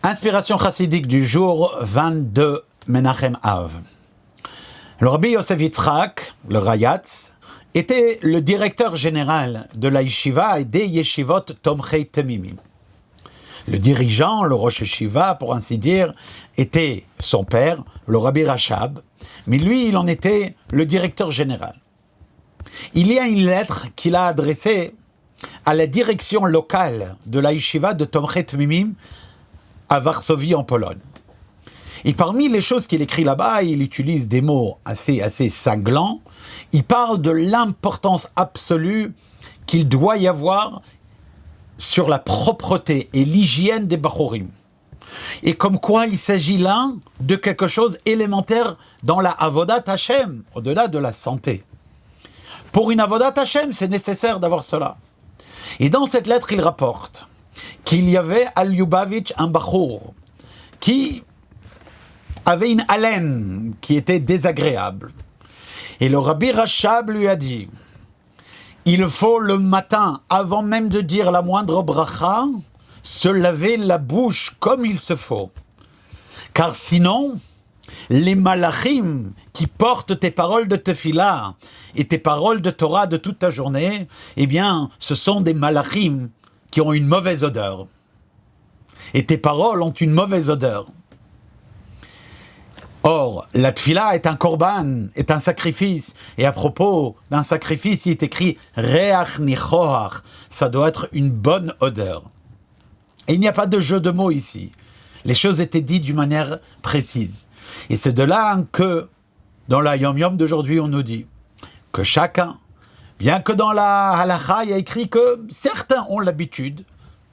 Inspiration chassidique du jour 22 Menachem Av. Le Rabbi Yosef Yitzhak, le Rayatz, était le directeur général de la yeshiva et des yeshivot Tomchei Temimim. Le dirigeant, le Rosh Yeshiva, pour ainsi dire, était son père, le Rabbi Rachab, mais lui, il en était le directeur général. Il y a une lettre qu'il a adressée à la direction locale de la yeshiva de Tomchei Temimim à Varsovie en Pologne. Et parmi les choses qu'il écrit là-bas, il utilise des mots assez cinglants. Il parle de l'importance absolue qu'il doit y avoir sur la propreté et l'hygiène des bachorim. Et comme quoi il s'agit là de quelque chose élémentaire dans la avodat Hashem, au-delà de la santé. Pour une avodat Hashem, c'est nécessaire d'avoir cela. Et dans cette lettre, il rapporte qu'il y avait à Lyubavitch un bachour qui avait une haleine qui était désagréable. Et le Rabbi Rachab lui a dit, il faut le matin, avant même de dire la moindre bracha, se laver la bouche comme il se faut. Car sinon, les malachim qui portent tes paroles de tefila et tes paroles de Torah de toute ta journée, eh bien, ce sont des malachim qui ont une mauvaise odeur. Et tes paroles ont une mauvaise odeur. Or, la tefila est un korban, est un sacrifice. Et à propos d'un sacrifice, il est écrit « Reach nichoach », ça doit être une bonne odeur. Et il n'y a pas de jeu de mots ici. Les choses étaient dites d'une manière précise. Et c'est de là que, dans la Yom Yom d'aujourd'hui, on nous dit que chacun, bien que dans la halacha, il y a écrit que certains ont l'habitude,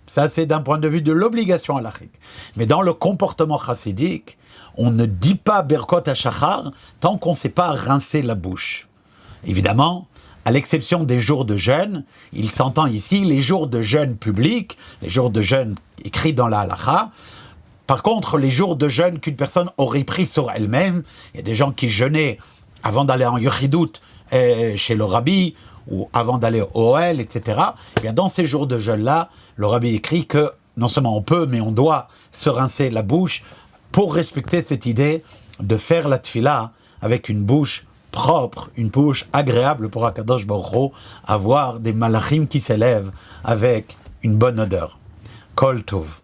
ça c'est d'un point de vue de l'obligation halachique, mais dans le comportement chassidique, on ne dit pas Berkot HaShachar tant qu'on ne sait pas rincer la bouche. Évidemment, à l'exception des jours de jeûne, il s'entend ici les jours de jeûne public, les jours de jeûne écrits dans la halacha. Par contre, les jours de jeûne qu'une personne aurait pris sur elle-même, il y a des gens qui jeûnaient avant d'aller en Yochidout chez le rabbi, ou avant d'aller au Ohel, etc. Et bien dans ces jours de jeûne-là, le rabbi écrit que non seulement on peut, mais on doit se rincer la bouche pour respecter cette idée de faire la tefila avec une bouche propre, une bouche agréable pour Akadosh Baruch Hu, avoir des malachim qui s'élèvent avec une bonne odeur. Kol Tov.